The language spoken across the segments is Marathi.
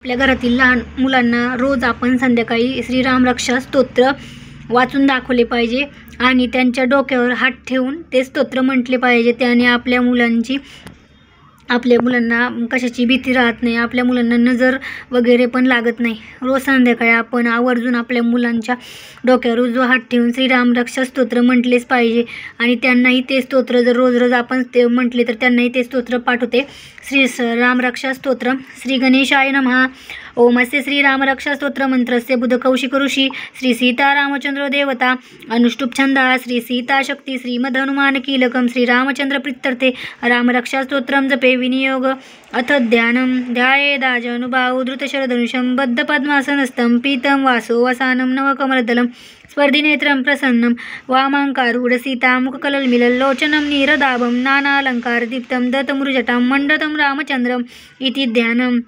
आपल्या घरातील लहान मुलांना रोज आपण संध्याकाळी श्रीराम रक्षा स्तोत्र वाचून दाखवले पाहिजे आणि त्यांच्या डोक्यावर हात ठेवून ते स्तोत्र म्हटले पाहिजे. त्याने आपल्या मुलांना कशाची भीती राहत नाही, आपल्या मुलांना नजर वगैरे पण लागत नाही. रोज संध्याकाळी आपण आवर्जून आपल्या मुलांच्या डोक्यावर उजवा हात ठेवून श्रीराम रक्षा स्तोत्र म्हटलेच पाहिजे आणि त्यांनाही ते स्तोत्र जर रोज आपण ते म्हटले तर त्यांनाही ते स्तोत्र पाठ होते. श्री राम रक्षा स्तोत्र. श्री गणेशाय नमः. ओम अस्य श्रीराम रक्षा स्तोत्र मंत्रस्य बुध कौशिक ऋषी श्री सीता रामचंद्र देवता अनुष्टुप छंदा श्री सीता शक्ती श्रीमद हनुमान कीलकम श्रीरामचंद्र प्रीत्यर्थे राम रक्षा स्तोत्रम जपे विनियोग अथ ध्यानम ध्यायेदाजनुभाव धृतशरधनुषं बद्ध पद्मासनस्थं पीतं वासो वसानं नवकमलदलं स्पर्धिनेत्रं प्रसन्नं वामाङ्कारूढ सीतामुखकलल्मिलल्लोचनं नीरदाभं नानालङ्कारदीप्तं दत्तमृजटां मण्डतं रामचन्द्रम् इति ध्यानम्.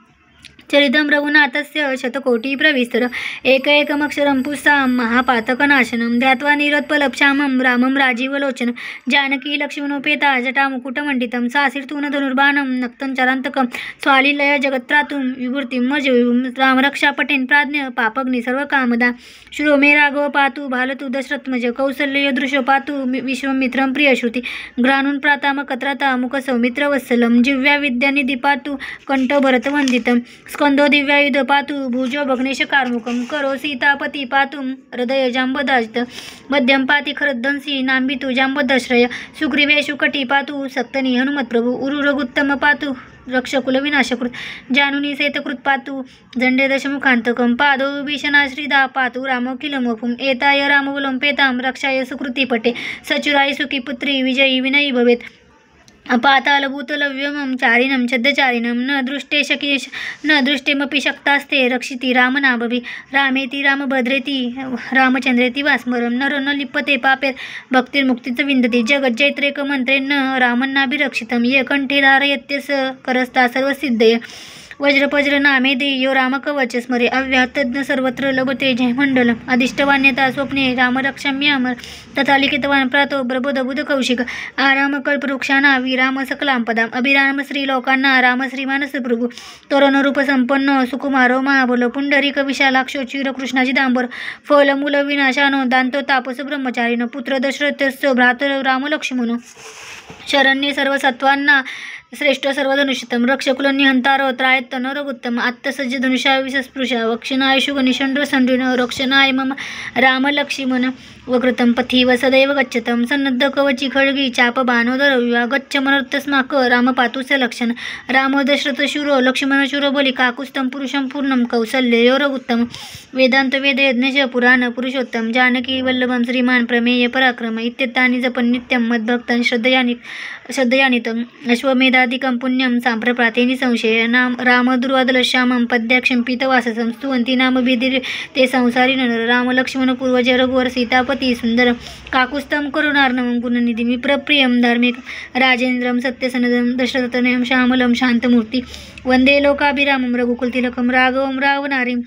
चरितं रघुनाथस्य शतकोटिप्रविस्तर एकैकमक्षरं पुंसां महापातकनाशनं ध्यात्वा नीलोत्पलक्षामं रामं राजीवलोचनं जानकी लक्ष्मणोपेता जटामुकुटमण्डितं सासिर्तून धनुर्बाणं नक्तं चरान्तकं स्वालिलय जगत्त्रातुं विभूतिं मजविभुं रामरक्षापटेन प्राज्ञ पापग्नि सर्वकामदा श्रो मे राघव पातु भालतु दशरथमज कौसल्यदृशो पातु विश्वमित्रं प्रियश्रुति घ्राणुं प्रातामकत्राता मुखसौमित्रवत्सलं जिव्या विद्यानिधि पातु कंठो भरतवन्दितं स्कंदो दिव्यायुध पातु भुजो भग्नेश कार्मुकं करो सीतापती पातु हृदय जांबदाजित मध्यम पाती खरदंसी नांबितु जांबदाश्रय सुग्रीवेशु कटी पातु सप्तनी हनुमत्प्रभु उरु रघुत्तम पातु रक्षकुल विनाशकृत जानुनी सेतकृत पातु झंडे दशमुखांतकं पादो भीषणाश्रिदा पातु रामोकिलमोफुम एताय रामबुलं पेतां रक्षाय सुकृतिपटे सचुराय सुखी पुत्री विजयी विनयी भवेत् पातालभूतलव्यमं चारिणं छद्दचारिणं न दृष्टेमपि शक्तास्ते रक्षिति रामनाभवि रामेति रामभद्रेति रामचंद्रेति वास्मरं नरो न लिप्यते पापेर भक्तिर्मुक्तिच विन्दति जगज्जैत्रेकमन्त्रेण रामन्नाभिरक्षितं ये कंठे धारयत्यस करस्ता सर्वसिद्धये वज्रपज्र नामे देयो रामकवच स्मरे अव्याहतज्ञ सर्वत्र लभते जयमण्डलम् अधिष्टवान्यता स्वप्ने रामरक्षाम्यामर तथा लिखितवान् प्रातो प्रबोधबुध कौशिक आरामकल्पवृक्षाणा विराम सकलांपदाम् अभिराम श्रीलोकांना राम श्रीमानस प्रभु तरुणरूप संपन्न सुकुमारो महाबल पुंडरीक विशालाक्षो चिरकृष्णाची दांबर फलमूल विनाशानो दांतो तापस ब्रह्मचारिण पुत्र दशरथस्य भ्रातर रामलक्ष्मण शरण्ये सर्व सत्वांना श्रेष्ठ सर्वधनुषितं रक्षकुल निहंतारो त्रायत्त नरगुत्तम आत्तसज्ज धनुषा विसस्पृशा वक्षिणाय शुगनिषण्ड्र संडृण रक्षणाय मम रामलक्ष्मण वकृतं पथीव सदैव गच्छतं सन्नद्ध कवची खड्गी चाप बाणोदरव्या गच्छ मनोरतस्माक राम पातुस्य लक्षण राम दशरथ शूरो लक्ष्मण शूरो बली काकुस्तं पुरुषं पूर्णं कौसल्यो रघुत्तम वेदांत वेद यज्ञश पुराण पुरुषोत्तम जानकी वल्लभं श्रीमान प्रमेय पराक्रम इत्येतानि जपन् नित्यं मद्भक्तं श्रद्धयानितं अश्वमेधादिकं पुण्यं सांप्रप्राते निसंशय नाम रामदुर्वादलश्यामं पद्याक्षं पीतवाससं स्तुवन्ति नाम भिदिर ते संसारी नर राम लक्ष्मण पूर्वज रघुवर सीतापती सुंदर काकुस्तं करुणार्णवं गुणनिधिं विप्रप्रियं धार्मिक राजेन्द्रं सत्यसनदं दशरथतनयं श्यामलं शान्तमूर्ति वन्दे लोकाभिरामं रघुकुलतिलकं राघवं रावणारिं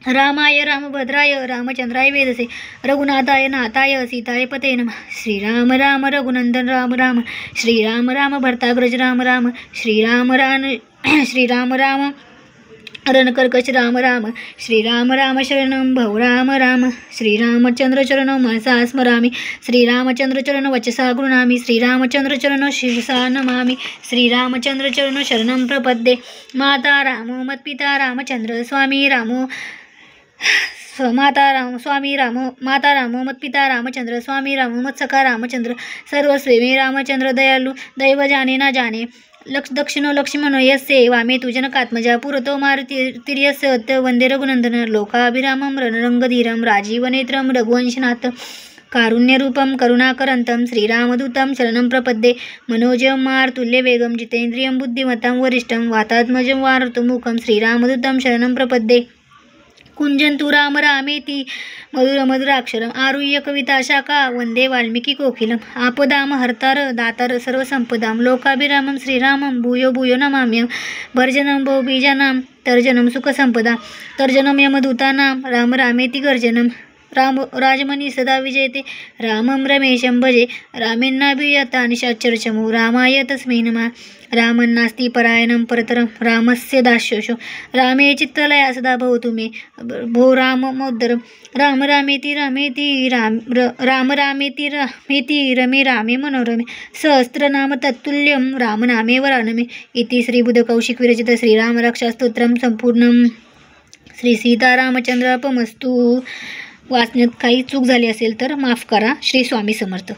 रामाय रामभद्राय रामचंद्राय वेदसे रघुनाथाय नाथाय सीताय पते नमः. श्रीराम राम रघुनंदन राम राम श्रीराम राम भरताग्रज राम राम श्रीराम राम रणकर्कश राम राम श्रीराम राम शरणं भव राम राम श्रीरामचंद्र चरणं मनसा स्मरामि श्रीरामचंद्र चरण वचसा गृह्णामि श्रीरामचंद्र चरण शिरसा नमामि श्रीरामचंद्र चरण शरणं प्रपद्ये माता रामो मत्पिता रामचंद्र स्वामी रामो माता रामो मत्पिता रामचंद्र स्वामी रामो मत्सखा रामचंद्र सर्वस्वे मे रामचंद्र दयालु दैव जाने ना जाने दक्षिणो लक्ष्मणो यस्य वामे तुजनकात्मजा पुरतो मारुतिर्यस्य वंदे रघुनंदन लोकाभिरामं रणरंगधीरं राजीवनेत्रं रघुवंशनाथ कारुण्यरूपं करुणाकरन्तं श्रीरामदूतं शरणं प्रपद्ये मनोजं मारुतुल्यवेगं जितेन्द्रियं बुद्धिमतां वरिष्ठं वातात्मजं वारतुमुखं श्रीरामदूतं शरणं प्रपद्ये कुंजंतु राम रामेति मधुराक्षरम् आरुह्य कविता शाखा वंदे वाल्मीकि कोकिलम् आपदाम हर्तार दातार सर्वसंपदां लोकाभिरामं श्रीरामं भूयो भूयो नमाम्यहं भर्जनं बहुबीजानां तर्जनं सुखसंपदा तर्जनं यमदूतानां राम रामेति गर्जनं राजमणी सदा विजयते रामं रमेशं भजे रामेणाभियता निशाचरचमु रामाय तस्मै नमः रामन्नास्ति परायणं परतरं रामस्य दास्योषो रामे चित्तलया सदा भवतु मे भो रामोदरं राम रामेति रामेति रमे रामे मनोरमे सहस्रनाम तत्तुल्यं रामनामे वरानमे इति श्रीबुधकौशिक विरचित श्रीरामरक्षास्तोत्रं संपूर्णं. श्री सीतारामचंद्रार्पणमस्तु. वाचण्यात काही चूक झाली असेल तर माफ करा. श्री स्वामी समर्थ.